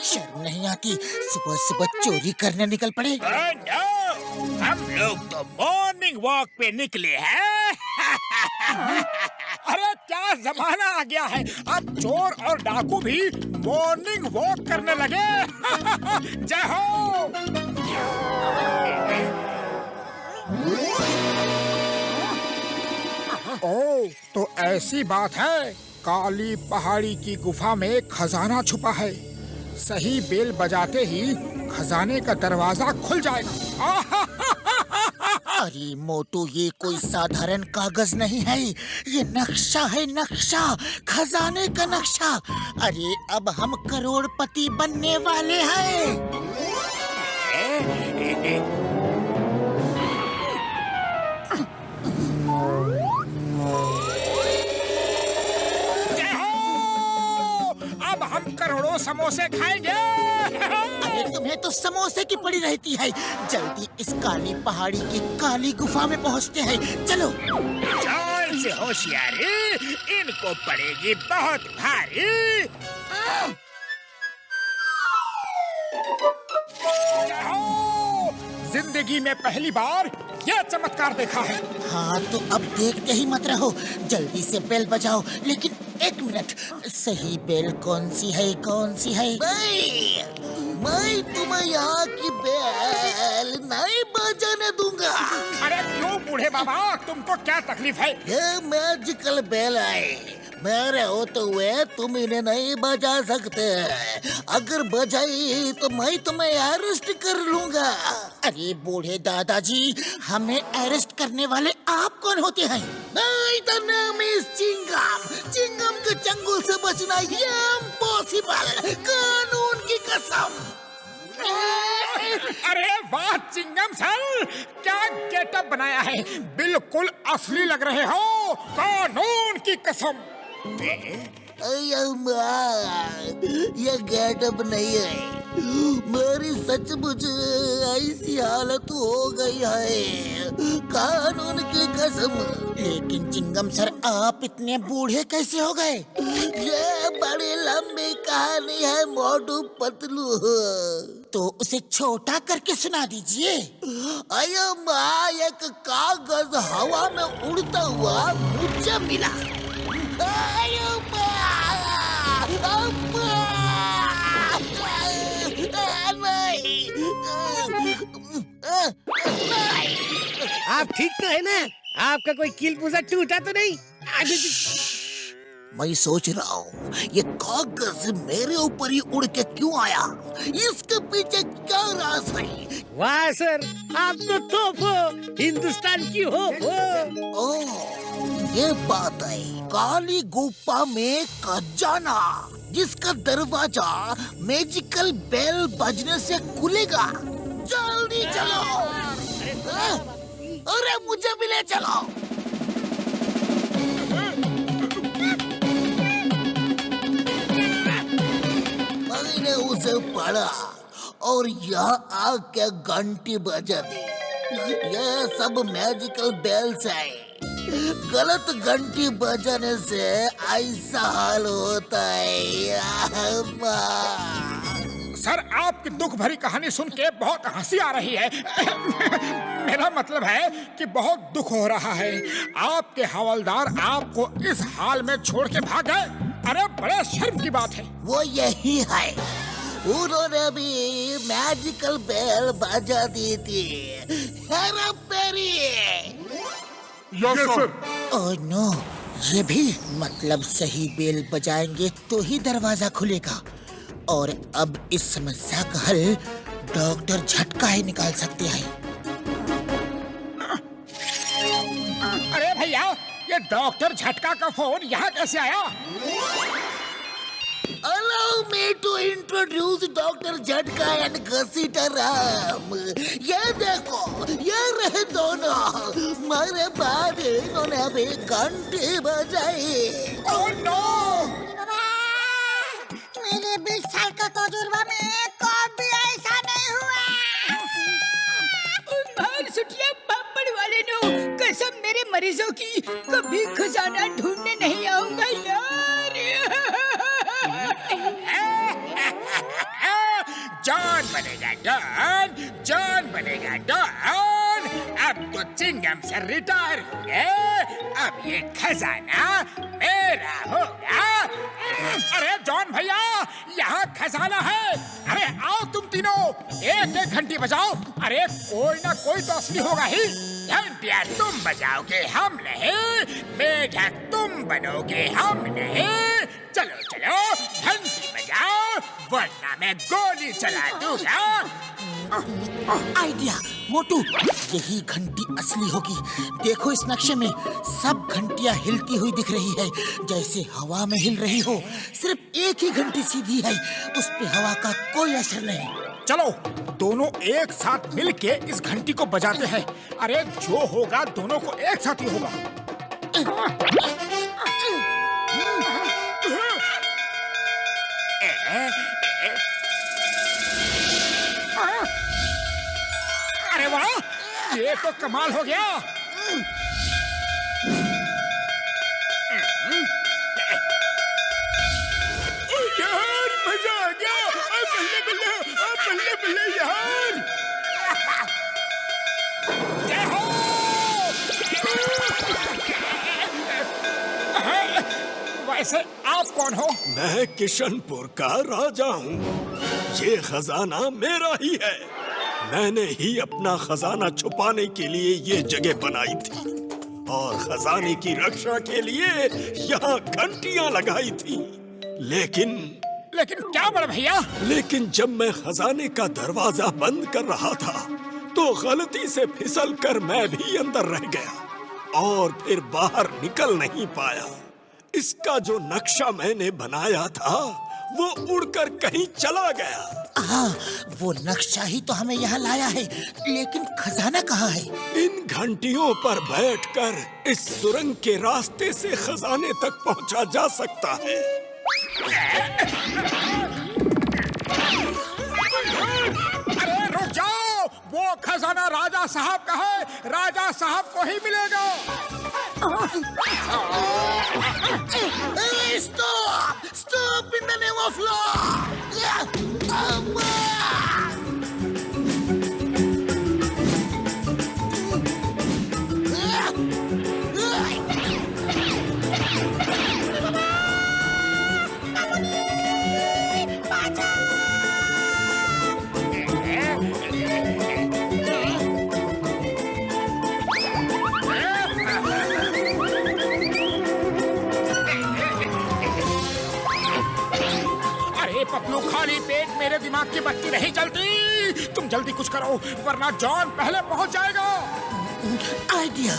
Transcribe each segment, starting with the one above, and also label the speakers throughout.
Speaker 1: शर्म नहीं आती, सुबह सुबह चोरी करने निकल पड़े।
Speaker 2: हम लोग तो मॉर्निंग वॉक पे निकले हैं। अरे क्या जमाना आ गया है, अब चोर और डाकू भी मॉर्निंग वॉक करने लगे। जय हो। ओ, तो ऐसी बात है, काली पहाड़ी की गुफा में खजाना छुपा है। सही बेल बजाते ही खजाने का दरवाजा खुल जाएगा।
Speaker 1: अरे मोटू, ये कोई साधारण कागज नहीं है, ये नक्शा है, नक्शा, खजाने का नक्शा। अरे अब हम करोड़पति बनने वाले हैं।
Speaker 2: अब हम करोड़ों समोसे खाएंगे।
Speaker 1: अरे तुम्हें तो समोसे की पड़ी रहती है। जल्दी इस काली पहाड़ी की काली गुफा में पहुंचते हैं, चलो।
Speaker 2: जान से होशियारी, इनको पड़ेगी बहुत भारी। जिंदगी में पहली बार यह चमत्कार देखा है।
Speaker 1: हाँ तो अब देखते ही मत रहो, जल्दी से बेल बजाओ। लेकिन एक मिनट, सही बेल कौन सी है, कौन सी है? मैं तुम्हें यहाँ की बेल नहीं बजाने दूंगा।
Speaker 2: अरे क्यों बूढ़े बाबा, तुमको क्या तकलीफ है?
Speaker 1: ये मैजिकल बेल है, मेरे होते हुए तुम इन्हें नहीं बजा सकते। अगर बजाई तो मैं तुम्हें अरेस्ट कर लूंगा। अरे बूढ़े दादाजी, हमें अरेस्ट करने वाले आप कौन होते हैं? मेरा नाम है चिंगम। चिंगम के चंगुल से बचना इम्पॉसिबल, कानून की कसम।
Speaker 2: अरे वाह चिंगम सर, क्या गेटअप बनाया है, बिल्कुल असली लग रहे हो, कानून की कसम।
Speaker 1: ये गेटअप नहीं है, मेरी सचमुच ऐसी हालत हो गई है, कानून की कसम। लेकिन चिंगम सर, आप इतने बूढ़े कैसे हो गए? ये बड़ी लंबी कहानी है मोटू पतलू, तो उसे छोटा करके सुना दीजिए। अयो माँ, एक कागज हवा में उड़ता हुआ मुझे मिला। अयो
Speaker 3: आप ठीक तो है ना? आपका कोई कील पूजा टूटा तो नहीं?
Speaker 1: मैं सोच रहा हूँ ये कागज मेरे ऊपर ही उड़ के क्यों आया, इसके पीछे क्या राज है?
Speaker 3: वाह सर, आप तो तोप हो, हिंदुस्तान की होप हो।
Speaker 1: ओह, ये बात है, काली गुफा में खजाना, जिसका दरवाजा मैजिकल बेल बजने से खुलेगा। जल्दी चलो। अरे मुझे भी ले चलो। मैंने उसे पढ़ा और यहाँ आके घंटी बजा दी। ये सब मैजिकल बेल्स है, गलत घंटी बजाने से ऐसा हाल होता है।
Speaker 2: सर, आपकी दुख भरी कहानी सुन के बहुत हंसी आ रही है। मेरा मतलब है कि बहुत दुख हो रहा है। आपके हवलदार आपको इस हाल में छोड़ के भाग गए। अरे बड़े शर्म की बात है।
Speaker 1: वो यही है, उन्होंने भी मैजिकल बेल बजा दी थी। Hera Pheri.
Speaker 2: Yes sir.
Speaker 1: Oh no, ये भी मतलब सही बेल बजाएंगे तो ही दरवाजा खुलेगा। और अब इस समस्या का हल डॉक्टर झटका ही निकाल सकते हैं।
Speaker 2: अरे भैया, ये डॉक्टर झटका का फोन यहाँ कैसे आया?
Speaker 1: Allow me to introduce doctor झटका एंड घसीटा राम। ये देखो, ये रहे दोनों। मेरे बाद इन्होंने अभी घंटी बजाई।
Speaker 2: Oh no!
Speaker 4: मेरे 20 साल का तजुर्बा में कभी ऐसा नहीं हुआ।
Speaker 5: भाग सुटिया पापड़ वाले नो, कसम मेरे मरीजों की, कभी खजाना ढूंढने नहीं आऊंगा।
Speaker 2: जॉन बनेगा डॉन, जॉन बनेगा डॉन। अब तो चिंगम से रिटायर हो गए, अब ये खजाना मेरा होगा। अरे जॉन भैया, यहाँ खजाना है। अरे आओ तुम तीनों, एक एक घंटी बजाओ। अरे कोई ना कोई तो असली होगा ही। घंटियाँ तुम बजाओगे, हम नहीं। मेढक तुम बनोगे, हम नहीं। चलो चलो घंटी बजाओ, वरना मैं गोली चला दूंगा।
Speaker 1: आइडिया मोटू, यही घंटी असली होगी। देखो इस नक्शे में सब घंटियां हिलती हुई दिख रही है, जैसे हवा में हिल रही हो। सिर्फ एक ही घंटी सीधी है, उस पे हवा का कोई असर नहीं।
Speaker 2: चलो दोनों एक साथ मिलके इस घंटी को बजाते हैं। अरे जो होगा दोनों को एक साथ ही होगा। अरे वाह, ये तो कमाल हो गया। यार मजा आ गया। बल्ले बल्ले, बल्ले बल्ले यार। जय हो। वैसे आप कौन हो?
Speaker 5: मैं किशनपुर का राजा हूँ। ये खजाना मेरा ही है। मैंने ही अपना खजाना छुपाने के लिए ये जगह बनाई थी और खजाने की रक्षा के लिए यहाँ घंटियाँ लगाई थी। लेकिन
Speaker 2: क्या बड़े भैया?
Speaker 5: लेकिन जब मैं खजाने का दरवाजा बंद कर रहा था तो गलती से फिसल कर मैं भी अंदर रह गया और फिर बाहर निकल नहीं पाया। इसका जो नक्शा मैंने बनाया था वो उड़कर कहीं चला गया।
Speaker 1: हाँ, वो नक्शा ही तो हमें यहाँ लाया है, लेकिन खजाना कहाँ है?
Speaker 5: इन घंटियों पर बैठकर इस सुरंग के रास्ते से खजाने तक पहुँचा जा सकता है।
Speaker 2: अरे रुक जाओ, वो खजाना राजा साहब का है, राजा साहब को ही मिलेगा।
Speaker 1: Stop! Stop in the name of law!
Speaker 2: Patlu, खाली पेट मेरे दिमाग की बत्ती नहीं जलती। तुम जल्दी कुछ करो, वरना जॉन पहले पहुंच जाएगा।
Speaker 1: आइडिया।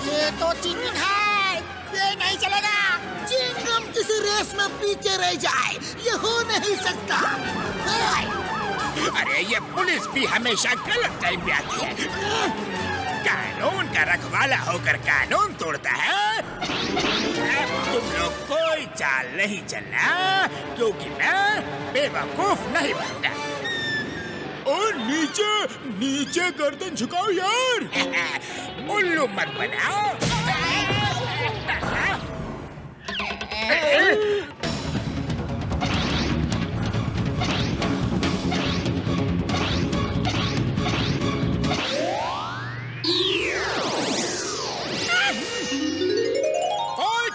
Speaker 4: ये तो चिंगम है, ये नहीं चलेगा।
Speaker 1: चिंगम किसी रेस में पीछे रह जाए, ये हो नहीं सकता।
Speaker 2: अरे ये पुलिस भी हमेशा गलत टाइम पे आती है। कानून का रखवाला होकर कानून तोड़ता है। अब तुम लोग कोई चाल नहीं चलना, क्योंकि मैं बेवकूफ नहीं बनूंगा। और नीचे नीचे गर्दन झुकाओ यार। उल्लू मत बनाओ।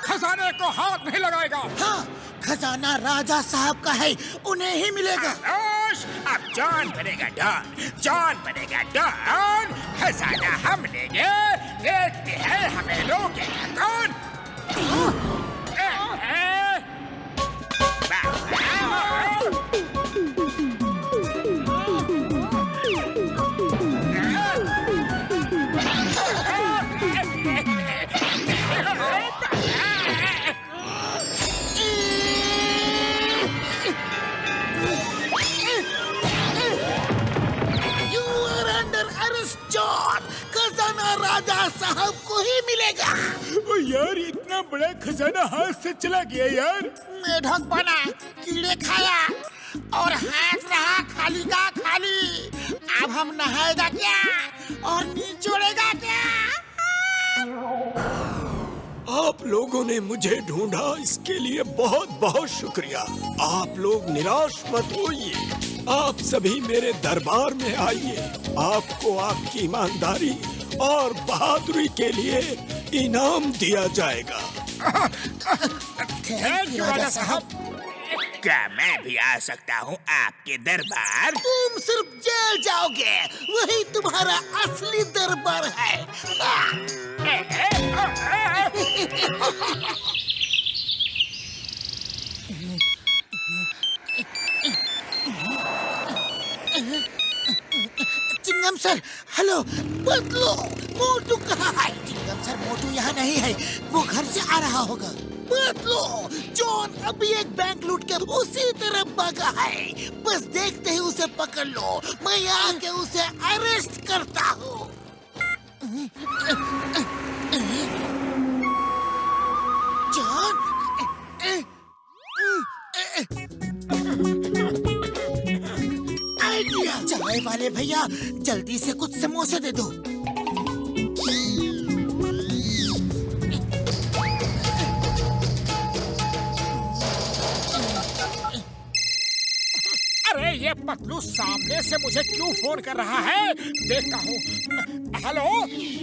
Speaker 2: खजाने को हाथ नहीं लगाएगा।
Speaker 1: हाँ, खजाना राजा साहब का है, उन्हें ही मिलेगा।
Speaker 2: अब जॉन बनेगा डॉन, जॉन बनेगा डॉन। खजाना हम लेंगे, देखते हैं हमें रोकेगा कौन।
Speaker 1: खजाना राजा साहब को ही मिलेगा।
Speaker 2: ओ यार, इतना बड़ा खजाना हाथ से चला गया यार।
Speaker 4: मेढक बना, कीड़े खाया और हाथ रहा खाली का खाली। अब हम नहाएगा क्या और निचोड़ेगा क्या?
Speaker 5: आप लोगों ने मुझे ढूंढा, इसके लिए बहुत बहुत शुक्रिया। आप लोग निराश मत होइए, आप सभी मेरे दरबार में आइए। आपको आपकी ईमानदारी और बहादुरी के लिए इनाम दिया जाएगा।
Speaker 2: थैंक यू राजा साहब।
Speaker 6: क्या मैं भी आ सकता हूँ आपके दरबार?
Speaker 1: तुम सिर्फ जेल जाओगे, वही तुम्हारा असली दरबार है। चिंगम सर, हेलो, बदलो, मोटू कहाँ है? चिंगम सर, मोटू यहाँ नहीं है, वो घर से आ रहा होगा। बदलो, जॉन अभी एक बैंक लूट के उसी तरफ भागा है। बस देखते ही उसे पकड़ लो, मैं आके उसे अरेस्ट करता हूँ। John, idea. चाय वाले भैया, जल्दी से कुछ समोसे दे दो।
Speaker 2: अरे ये पतलू सामने से मुझे क्यों फोन कर रहा है? देखता हूँ। हेलो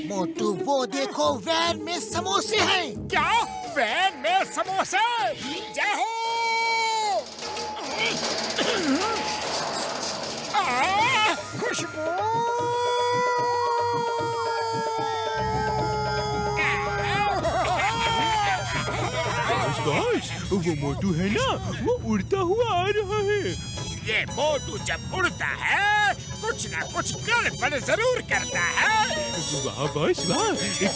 Speaker 1: मोटू, वो देखो, वैन में समोसे हैं।
Speaker 2: क्या वैन में समोसे? जय हो। खुशबू।
Speaker 7: बॉस, वो मोटू है ना, वो उड़ता हुआ आ रहा है।
Speaker 6: ये मोटू जब उड़ता है कुछ ना कुछ गड़बड़ जरूर करता है।
Speaker 7: वाह बॉस वाह,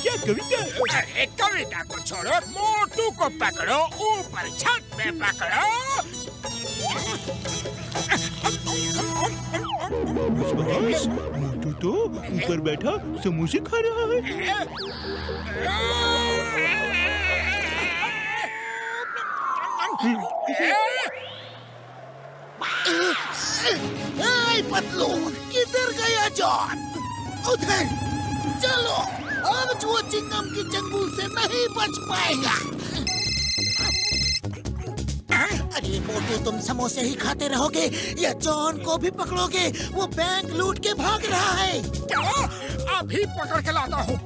Speaker 7: क्या कविता।
Speaker 6: अरे कविता को छोड़ो, मोटू को पकड़ो, ऊपर छत पे पकड़ो।
Speaker 7: बॉस, मोटू तो ऊपर बैठा समोसे खा रहा है।
Speaker 1: ऐ पतलू, किधर गया जॉन? उधर चलो, आज वो चिंगम की चंगुल से नहीं बच पाएगा। अरे मोटू, तुम समोसे ही खाते रहोगे या जॉन को भी पकड़ोगे? वो बैंक लूट के भाग रहा है।
Speaker 2: क्या? अभी पकड़ के लाता हूँ।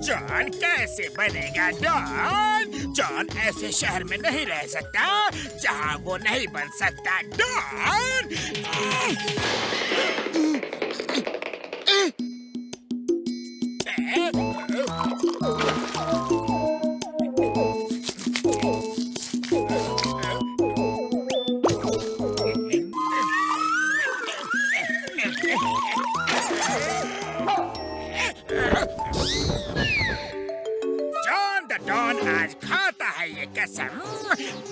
Speaker 6: जॉन कैसे बनेगा डॉन? जॉन ऐसे शहर में नहीं रह सकता जहाँ वो नहीं बन सकता डॉन। जॉन द डॉन आज खाता है ये कसम।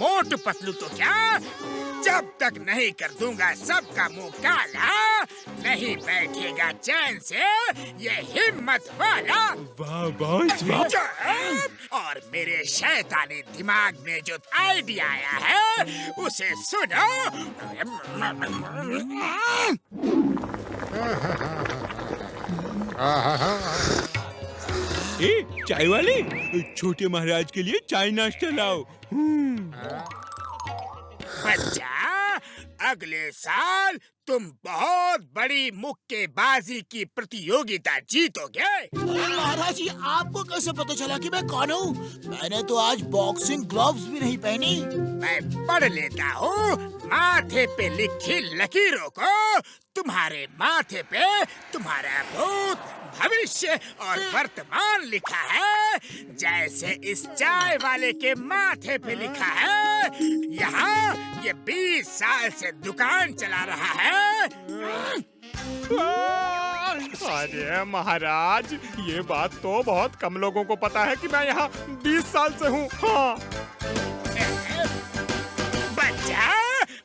Speaker 6: मोटू पतलू तो क्या, जब तक नहीं कर दूंगा सबका मुंह काला, नहीं बैठेगा चैन से ये हिम्मत वाला।
Speaker 7: वाह बॉस वाह।
Speaker 6: और मेरे शैतानी दिमाग में जो आइडिया आया है उसे सुनो।
Speaker 7: ए चाय वाले, छोटे महाराज के लिए चाय नाश्ता लाओ।
Speaker 6: बच्चा, अगले साल तुम बहुत बड़ी मुक्केबाजी की प्रतियोगिता जीतोगे।
Speaker 4: महाराज जी, आपको कैसे पता चला कि मैं कौन हूँ? मैंने तो आज बॉक्सिंग ग्लव्स भी नहीं पहनी।
Speaker 6: मैं पढ़ लेता हूँ माथे पे लिखी लकीरों को। तुम्हारे माथे पे तुम्हारा भूत, भविष्य और वर्तमान लिखा है, जैसे इस चाय वाले के माथे पे लिखा है। यहाँ ये 20 साल से दुकान चला रहा है।
Speaker 8: अरे महाराज, ये बात तो बहुत कम लोगों को पता है कि मैं यहाँ 20 साल से हूँ। हाँ।
Speaker 6: बच्चा,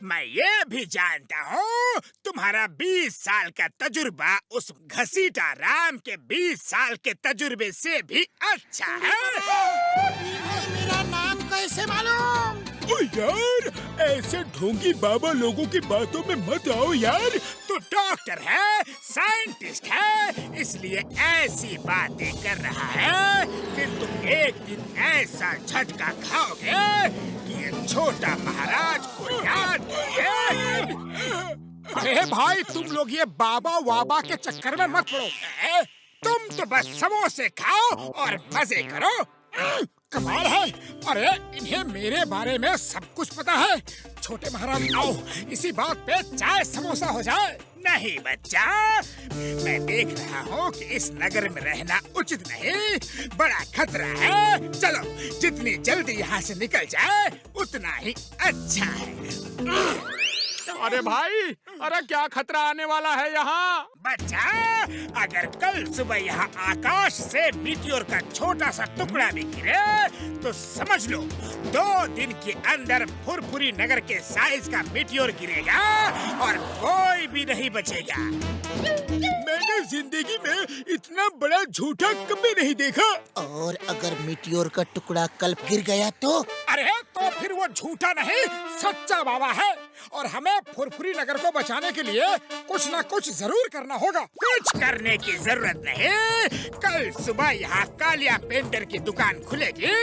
Speaker 6: मैं ये भी जानता हूँ तुम्हारा 20 साल का तजुर्बा उस घसीटा राम के 20 साल के तजुर्बे से भी अच्छा है।
Speaker 4: मेरा नाम कैसे मालूम?
Speaker 2: ओ यार, ऐसे ढोंगी बाबा लोगों की बातों में मत आओ यार।
Speaker 6: तू डॉक्टर है, साइंटिस्ट है, इसलिए ऐसी बातें कर रहा है कि तुम एक दिन ऐसा झटका खाओगे कि ये छोटा महाराज को याद है।
Speaker 2: अरे भाई, तुम लोग ये बाबा वाबा के चक्कर में मत पड़ो।
Speaker 6: तुम तो बस समोसे खाओ और मजे करो।
Speaker 2: कमाल है। अरे इन्हें मेरे बारे में सब कुछ पता है। छोटे महाराज, आओ इसी बात पे चाय समोसा हो जाए।
Speaker 6: नहीं बच्चा, मैं देख रहा हूँ कि इस नगर में रहना उचित नहीं, बड़ा खतरा है। चलो, जितनी जल्दी यहाँ से निकल जाए उतना ही अच्छा है।
Speaker 8: अरे भाई, अरे क्या खतरा आने वाला है यहाँ?
Speaker 6: बच्चा, अगर कल सुबह यहाँ आकाश से मीटियोर का छोटा सा टुकड़ा भी गिरे तो समझ लो 2 दिन के अंदर फुरफुरी नगर के साइज का मीटियोर गिरेगा और कोई भी नहीं बचेगा।
Speaker 2: मैंने जिंदगी में इतना बड़ा झूठा कभी नहीं देखा।
Speaker 1: और अगर मीटियोर का टुकड़ा कल गिर गया तो?
Speaker 2: अरे तो फिर वो झूठा नहीं, सच्चा बाबा है। और हमें फुरफुरी नगर को बचाने के लिए कुछ ना कुछ जरूर करना होगा।
Speaker 6: कुछ करने की जरूरत नहीं। कल सुबह यहाँ कालिया पेंटर की दुकान खुलेगी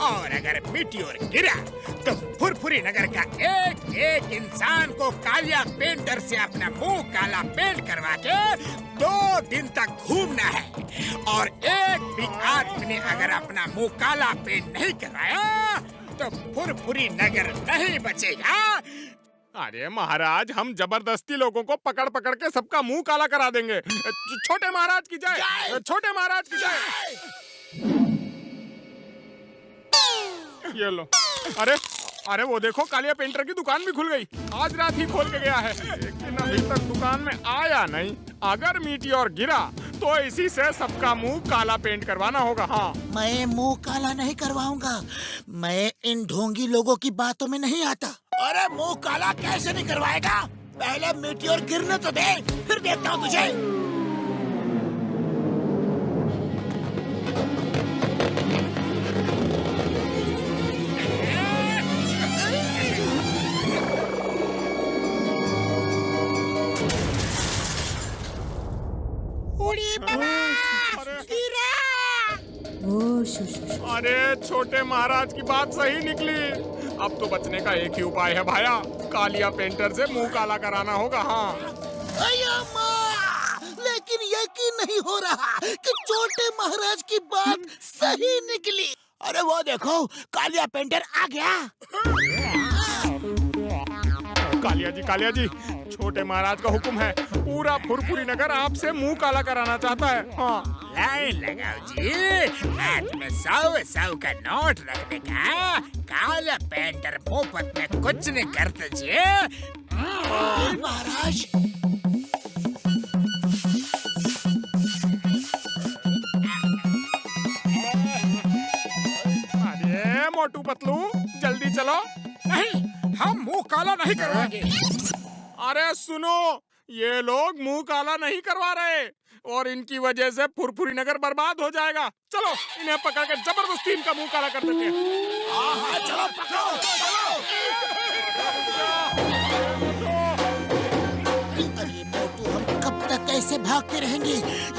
Speaker 6: और अगर मीटियोर गिरा तो फुरफुरी नगर का एक एक इंसान को कालिया पेंटर से अपना मुंह काला पेंट करवा के 2 दिन तक घूमना है। और एक भी आदमी ने अगर अपना मुंह काला पेंट नहीं करवाया तो फुरफुरी नगर नहीं बचेगा।
Speaker 8: अरे महाराज, हम जबरदस्ती लोगों को पकड़ पकड़ के सबका मुंह काला करा देंगे। छोटे महाराज की जय, छोटे महाराज की जय। ये लो। अरे अरे वो देखो, कालिया पेंटर की दुकान भी खुल गई। आज रात ही खोल के गया है, लेकिन अभी तक दुकान में आया नहीं। अगर मीटियोर गिरा तो इसी से सबका मुंह काला पेंट करवाना होगा। हाँ,
Speaker 1: मैं मुंह काला नहीं करवाऊंगा। मैं इन ढोंगी लोगों की बातों में नहीं आता।
Speaker 4: अरे मुंह काला कैसे नहीं करवाएगा? पहले मीटियोर गिरने तो दे, फिर देखता हूँ तुझे।
Speaker 8: अरे छोटे महाराज की बात सही निकली। अब तो बचने का एक ही उपाय है भाया, कालिया पेंटर से मुंह काला कराना होगा। हाँ।
Speaker 1: लेकिन यकीन नहीं हो रहा कि छोटे महाराज की बात सही निकली।
Speaker 4: अरे वो देखो, कालिया पेंटर आ गया।
Speaker 8: कालिया जी, छोटे महाराज का हुक्म है, पूरा फुरफुरी नगर आपसे मुंह काला कराना चाहता है। हाँ।
Speaker 6: लाइन लगाओ जी, हाथ में 100 का नोट रखने का। काला पेंटर मुफ्त में कुछ नहीं करते जी।
Speaker 4: महाराज,
Speaker 8: अरे मोटू पतलू, जल्दी चलो।
Speaker 2: नहीं, हम मुंह काला नहीं करवाएंगे।
Speaker 8: अरे सुनो, ये लोग मुंह काला नहीं करवा रहे और इनकी वजह से फुरफुरी नगर बर्बाद हो जाएगा। चलो, इन्हें पकड़ के जबरदस्ती इनका मुंह काला कर देते हैं।
Speaker 4: चलो पकड़ो, चलो।
Speaker 1: अरे मोटू, हम कब तक ऐसे भागते रहेंगे?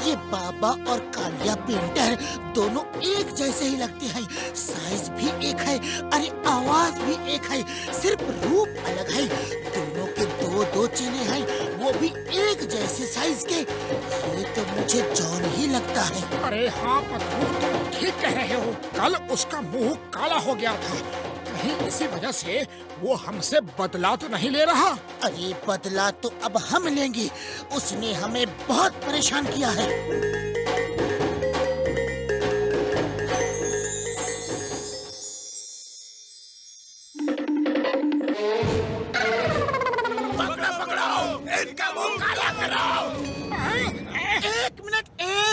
Speaker 1: ये बाबा और कालिया पेंटर दोनों एक जैसे ही लगते हैं। साइज भी एक है, अरे आवाज भी एक है, सिर्फ रूप अलग है। दोनों के दो चेहरे हैं। ऐसे साइज के, ये तो मुझे जॉन ही लगता है।
Speaker 2: अरे हाँ पतलू, तुम ठीक कह रहे हो। कल उसका मुंह काला हो गया था, कहीं इसी वजह से वो हमसे बदला तो नहीं ले रहा।
Speaker 1: अरे बदला तो अब हम लेंगे, उसने हमें बहुत परेशान किया है।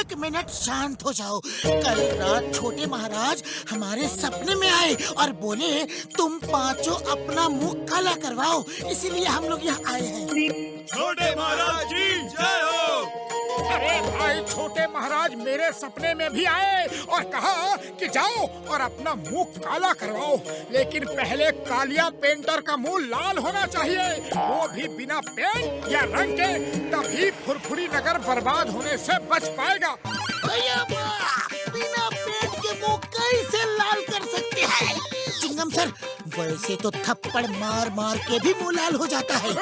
Speaker 1: एक मिनट शांत हो जाओ। कल रात छोटे महाराज हमारे सपने में आए और बोले तुम पांचों अपना मुंह काला करवाओ, इसीलिए हम लोग यहाँ आए हैं।
Speaker 5: छोटे महाराज जी जय हो।
Speaker 2: अरे भाई, छोटे महाराज मेरे सपने में भी आए और कहा कि जाओ और अपना मुंह काला करवाओ, लेकिन पहले कालिया पेंटर का मुंह लाल होना चाहिए, वो भी बिना पेंट या रंग के, तभी फुरफुरी नगर बर्बाद होने से बच पाएगा।
Speaker 1: बिना पेंट के मुंह कैसे लाल कर सकते हैं? चिंगम सर, वैसे तो थप्पड़ मार मार के भी मुंह लाल हो जाता है।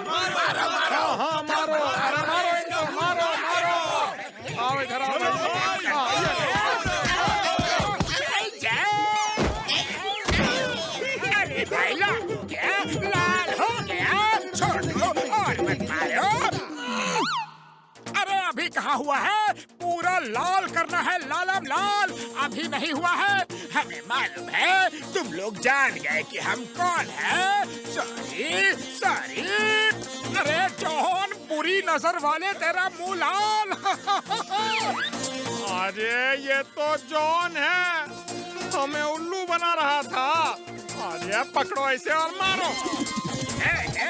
Speaker 8: मारो मारो, हाँ मारो, अरे मारो इनको, मारो मारो, आओ इधर आओ।
Speaker 6: अरे भाई लोग, क्या लाल हो गया? छोड़ दो और मत मारो।
Speaker 2: अरे अभी कहाँ हुआ है? पूरा लाल करना है, लालम लाल। अभी नहीं हुआ है।
Speaker 6: हमें मालूम है, तुम लोग जान गए कि हम कौन हैं। Sorry sorry.
Speaker 2: अरे जॉन, बुरी नजर वाले, तेरा मुंह लाल।
Speaker 8: अरे ये तो जॉन है, हमें उल्लू बना रहा था। अरे पकड़ो ऐसे और मारो।
Speaker 6: ए, ए,